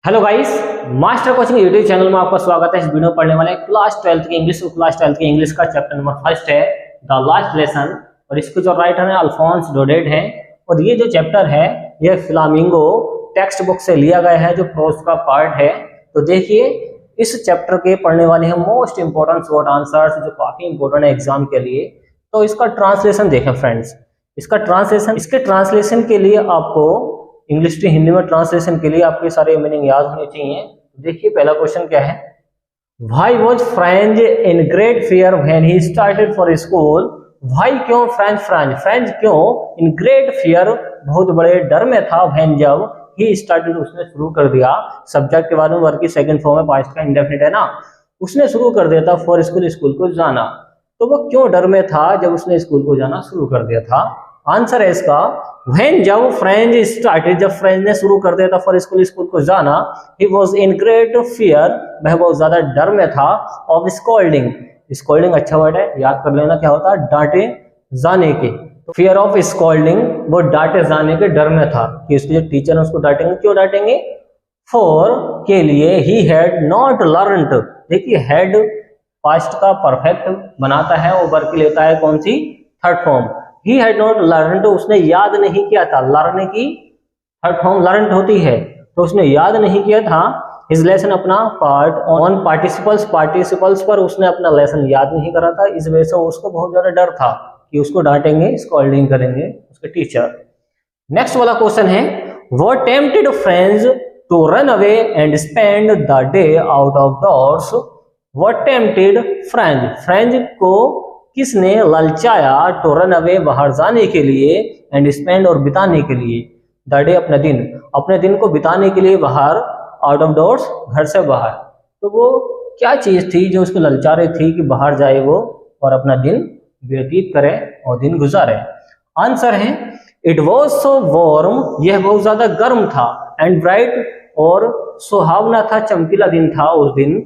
Hello guys, master coaching YouTube channel में आपका स्वागत है। इस वीडियो में पढ़ने वाले क्लास 12 की इंग्लिश का चैप्टर नंबर फर्स्ट है द लास्ट लेसन, और इसके जो राइटर हैं अल्फोंस डोडेट हैं। और ये जो चैप्टर है ये फ्लामिंगो टेक्स्ट बुक से लिया गया है, जो प्रोज का पार्ट है। तो देखिए, इस चैप्टर के पढ़ने वाले हैं मोस्ट इंपोर्टेंट शॉर्ट आंसर्स, जो काफी इंपोर्टेंट है एग्जाम के लिए। तो इसका ट्रांसलेशन देखें फ्रेंड्स, इसके ट्रांसलेशन के लिए आपको इंग्लिश टू हिंदी में ट्रांसलेशन के लिए आपके सारे मीनिंग याद होने चाहिए। देखिए, पहला क्वेश्चन क्या है, why was French in great fear when he started for school. Why क्यों फ्रेंच क्यों इन ग्रेट फियर बहुत बड़े डर में था, व्हेन जब ही स्टार्टेड उसने शुरू कर दिया। सब्जेक्ट के बाद में वर्ब की सेकंड फॉर्म है, पास्ट का इंडेफिनिट है ना, उसने शुरू कर दिया था फॉर स्कूल को जाना। तो वो क्यों डर में था जब उसने स्कूल को जाना शुरू कर दिया था। आंसर है इसका व्हेन जब फ्रेंच स्टार्टेड, जब फ्रेंच ने शुरू कर दिया था फॉर स्कूल को जाना। He was in great fear, वह बहुत ज्यादा डर में था। ऑफ स्कॉल्डिंग अच्छा वर्ड है, याद कर लेना क्या होता है, डांटे जाने के। फियर ऑफ स्कॉल्डिंग, वो डांटे जाने के डर में था कि उसके जो टीचर है उसको डांटेंगे। क्यों डांटेंगे, फॉर के लिए, ही हैड नॉट लर्नड। देखिए, हैड पास्ट का परफेक्ट बनाता है और वर्ब की लेता है कौन सी, third form. He had not learn, तो उसने याद नहीं किया था। लर्न की थर्ड फॉर्म लर्न होती है, तो उसने याद नहीं किया था हिज लेसन, अपना पार्ट ऑन पार्टिसिपल्स पर उसने अपना लेसन याद नहीं करा था। इस वजह से उसको बहुत ज्यादा डर था कि उसको डांटेंगे, स्कॉल्डिंग करेंगे उसके टीचर। नेक्स्ट वाला क्वेश्चन है, वो tempted friends to run away and spend the day out of doors. वो टेम्प्टेड फ्रेंच को किसने ललचाया, टू रन अवे बाहर जाने के लिए, एंड स्पेंड और बिताने के लिए, द डे अपने दिन को बिताने के लिए बाहर, आउट ऑफ डोर्स घर से बाहर। तो वो क्या चीज थी जो उसको ललचा रही थी कि बाहर जाए वो और अपना दिन व्यतीत करे और दिन गुजारे। आंसर है इट वॉज सो वार्म, यह बहुत ज्यादा गर्म था, एंड ब्राइट और सुहावना था, चमकीला दिन था उस दिन।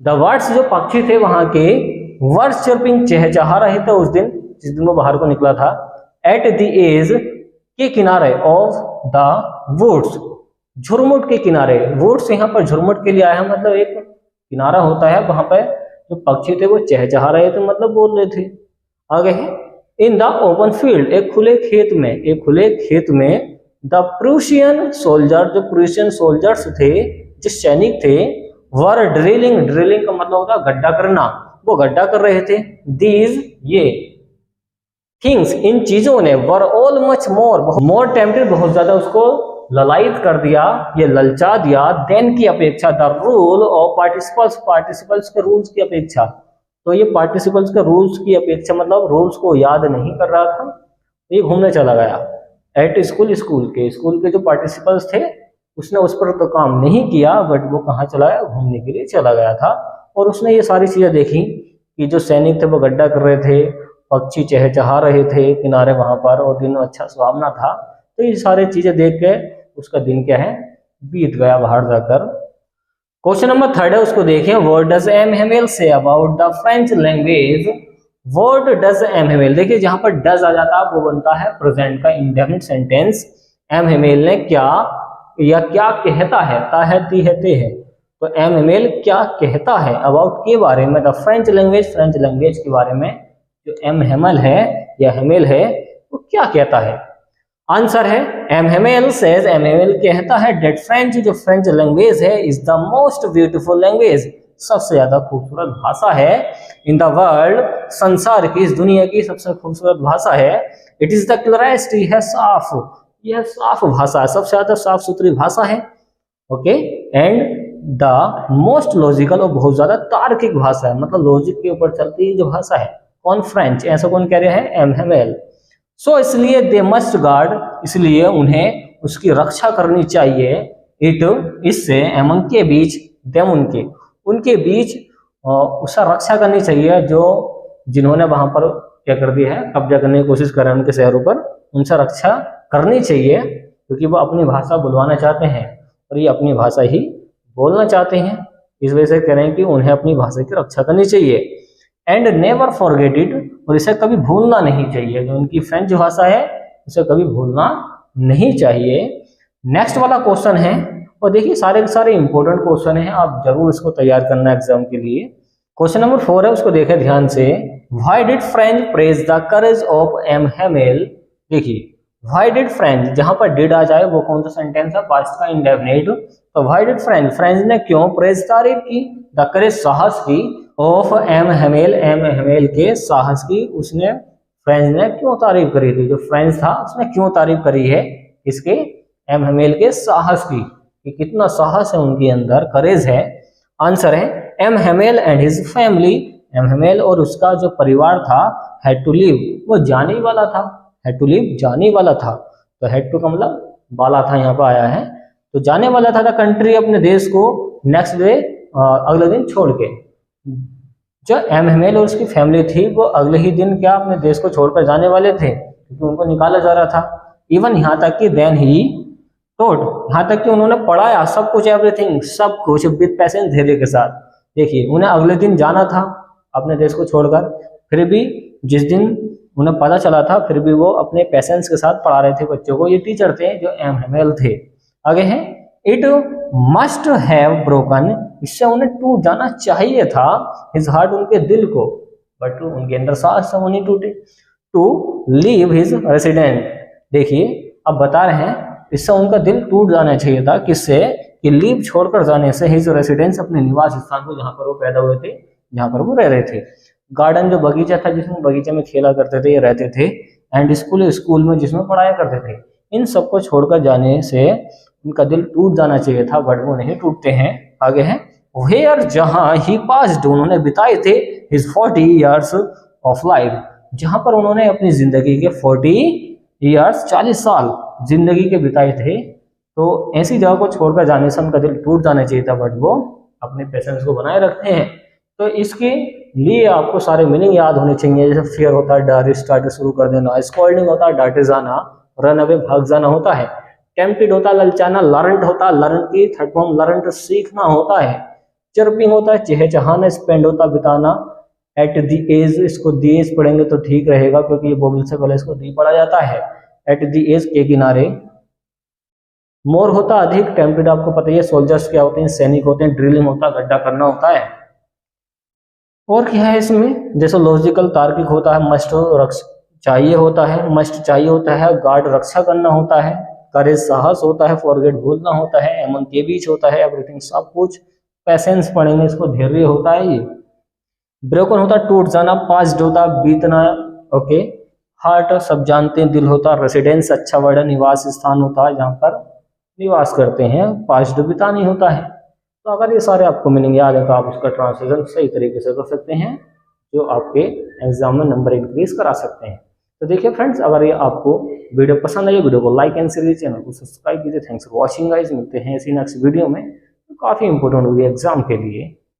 द बर्ड्स, जो पक्षी थे वहां के, वर्ड चर्पिंग चहचहा रहे थे उस दिन, जिस दिन वो बाहर को निकला था। एट द एज, के किनारे, ऑफ द वुड्स, झुरमुट के किनारे। वुड्स यहाँ पर झुरमुट के लिए आया है, मतलब एक किनारा होता है वहां पर जो पक्षी थे वो चहचहा रहे थे, मतलब बोल रहे थे। आगे है, इन द ओपन फील्ड, एक खुले खेत में द प्रूशियन सोल्जर, जो प्रूशियन सोल्जर्स थे, जो सैनिक थे, वर ड्रिलिंग का मतलब होता है गड्ढा करना, वो गड्ढा कर रहे थे। दीज, ये थिंग्स, इन चीजों ने, were all much more tempted, बहुत ज्यादा उसको ललायित कर दिया, ये ललचा दिया, देन की अपेक्षा, द रूल ऑफ पार्टिसिपल्स के रूल्स की अपेक्षा। तो ये पार्टिसिपल्स के रूल्स की अपेक्षा मतलब रूल्स को याद नहीं कर रहा था, ये घूमने चला गया। एट स्कूल के जो पार्टिसिपल्स थे उसने उस पर तो काम नहीं किया, बट वो कहाँ चला गया, घूमने के लिए चला गया था। और उसने ये सारी चीजें देखी कि जो सैनिक थे वो गड्ढा कर रहे थे, पक्षी चहचहा रहे थे किनारे वहां पर, और दिन अच्छा सुहावना था। तो ये सारी चीजें देख के उसका दिन क्या है, बीत गया बाहर जाकर। क्वेश्चन नंबर थर्ड है, उसको देखें। What does M Hamel say about the French language. What does M Hamel, देखिए जहां पर डज आ जाता है वो बनता है प्रेजेंट का इंडेफिनिट सेंटेंस। एम हेमेल ने क्या या क्या कहता है, ता है, ती है, ते है, तो एम हेमेल क्या कहता है, अबाउट के बारे में, द फ्रेंच लैंग्वेज के बारे में। जो एम हेमल है या हेमेल है वो क्या कहता है। आंसर है M Hamel says, M Hamel कहता है, डेट फ्रेंच, जो फ्रेंच लैंग्वेज है, is the most beautiful language, सबसे ज्यादा खूबसूरत भाषा है, इन द वर्ल्ड, संसार की, इस दुनिया की सबसे खूबसूरत भाषा है। इट इज द क्लियरेस्ट, यह साफ भाषा है, सबसे ज्यादा साफ सुथरी भाषा है। Okay, and the most logical, और बहुत ज्यादा तार्किक भाषा है, मतलब लॉजिक के ऊपर चलती है जो भाषा है। कौन, फ्रेंच, ऐसा कौन कह रहे हैं, एम हेमेल। सो इसलिए दे मस्ट गार्ड, इसलिए उन्हें उसकी रक्षा करनी चाहिए, इट, इससे, एमंग के बीच, देम, उनके बीच उसका रक्षा करनी चाहिए, जो जिन्होंने वहां पर क्या कर दिया है, कब्जा करने की कोशिश कर रहे हैं उनके शहरों पर, उनसे रक्षा करनी चाहिए, क्योंकि वो अपनी भाषा बुलवाना चाहते हैं और ये अपनी भाषा ही बोलना चाहते हैं। इस वजह से कह रहे हैं कि उन्हें अपनी भाषा की रक्षा करनी चाहिए। एंड नेवर फॉरगेट इट, और इसे कभी भूलना नहीं चाहिए, जो उनकी फ्रेंच भाषा है उसे कभी भूलना नहीं चाहिए। नेक्स्ट वाला क्वेश्चन है, और देखिए सारे के सारे इंपॉर्टेंट क्वेश्चन हैं, आप जरूर इसको तैयार करना एग्जाम के लिए। क्वेश्चन नंबर 4 है, उसको देखें ध्यान से। Why did French praise the courage of M Hamel. देखिए व्हाई डिड फ्रेंच, जहां पर डिड आ जाए वो कौन सा सेंटेंस है, पास्ट का इंडेफिनिट। तो व्हाई डिड फ्रेंच, फ्रेंच ने क्यों प्रेज तारीफ की, द करेज साहस की, of M Hamel, M Hamel के साहस की उसने, फ्रेंच ने क्यों तारीफ करी थी, जो फ्रेंच था उसने क्यों तारीफ करी है इसके, एम हेमेल के साहस की, कि कितना साहस है उनके अंदर, करेज है। आंसर है M Hamel and his family, M Hamel और उसका जो परिवार था, हैड टू लीव, वो जाने ही वाला था, हैड टू लीव जाने ही वाला था। तो हैड टू का मतलब वाला था यहाँ पर आया है, तो जाने वाला था द कंट्री, अपने देश को, नेक्स्ट डे अगले दिन छोड़ के। जो एम हेमेल और उसकी फैमिली थी वो अगले ही दिन क्या अपने देश को छोड़कर जाने वाले थे, क्योंकि उनको निकाला जा रहा था। इवन यहाँ तक कि देन ही टोट, यहाँ तक कि उन्होंने पढ़ाया सब कुछ, एवरीथिंग सब कुछ विद पेशेंस, धैर्य के साथ। देखिए उन्हें अगले दिन जाना था अपने देश को छोड़कर, फिर भी जिस दिन उन्हें पता चला था फिर भी वो अपने पेशेंस के साथ पढ़ा रहे थे बच्चों को। ये टीचर थे जो एम हेमेल थे। आगे है इट मस्ट हैव ब्रोकन, इससे उन्हें टूट जाना चाहिए था, हिज हार्ट, उनके दिल को, बट उनके अंदर सांस वो नहीं टूटे, टू लीव हिज रेसिडेंट। देखिए अब बता रहे हैं इससे उनका दिल टूट जाना चाहिए था, किससे, कि लीव छोड़कर जाने से, हिज रेसिडेंस, अपने निवास स्थान को, जहां पर वो पैदा हुए थे, जहां पर वो रह रहे थे। गार्डन जो बगीचा था जिसमें बगीचे में खेला करते थे, ये रहते थे, एंड स्कूल, स्कूल में जिसमें पढ़ाया करते थे, इन सबको छोड़कर जाने से उनका दिल टूट जाना चाहिए था, बट वो नहीं टूटते हैं। आगे है वेयर, जहां ही पास्ड, उन्होंने बिताए थे, हिज 40 ईयर्स ऑफ लाइफ, जहां पर उन्होंने अपनी जिंदगी के 40 ईयर्स 40 साल जिंदगी के बिताए थे। तो ऐसी जगह को छोड़कर जाने से उनका दिल टूट जाना चाहिए था, बट वो अपने पेशेंस को बनाए रखते हैं। तो इसके लिए आपको सारे मीनिंग याद होने चाहिए, जैसे फियर होता है डर, स्टार्ट शुरू कर देना, स्कॉल्डिंग होता है डांटे जाना, रन अवे भाग जाना होता है, टेम्प्टेड होता है ललचाना, लर्नड होता है, लर्न की थर्ड फॉर्म लर्न सीखना होता है, चर्पिंग होता है चहचहाना, स्पेंड होता है बिताना, एट दी एज, इसको दी एज पढ़ेंगे तो ठीक रहेगा क्योंकि ये बोबल से पहले इसको दी पढ़ा जाता है, एट दी एज के किनारे। मोर होता अधिक, टेम्प्टेड आपको पता ही है, सोल्जर्स क्या होते हैं, सैनिक होते हैं, ड्रिलिंग होता है गड्ढा करना होता है। और क्या है इसमें, जैसे लॉजिकल तार्किक होता है, मस्ट चाहिए होता है, मस्ट चाहिए होता है, गार्ड रक्षा करना होता है, करेज साहस होता है, फॉरगेट भूलना होता है, एमन के बीच होता है, एवरीथिंग सब कुछ, पेशेंस पढ़ेंगे इसको, धैर्य होता है। ये ब्रोकन होता है टूट जाना, पास्ट होता है बीतना, ओके, हार्ट सब जानते हैं दिल होता है, रेसिडेंस अच्छा वर्ड है, निवास स्थान होता है जहाँ पर निवास करते हैं, पास्ट बितानी होता है। तो अगर ये सारे आपको मीनिंग याद है तो आप उसका ट्रांसलेशन सही तरीके से कर सकते हैं, जो आपके एग्जाम में नंबर इंक्रीज करा सकते हैं। तो देखिए फ्रेंड्स, अगर ये आपको वीडियो पसंद आई, वीडियो को लाइक एंड शेयर, चैनल को सब्सक्राइब कीजिए। थैंक्स फॉर वॉचिंग गाइस, मिलते हैं इसी नेक्स्ट वीडियो में, तो काफ़ी इंपॉर्टेंट होगी एग्जाम के लिए।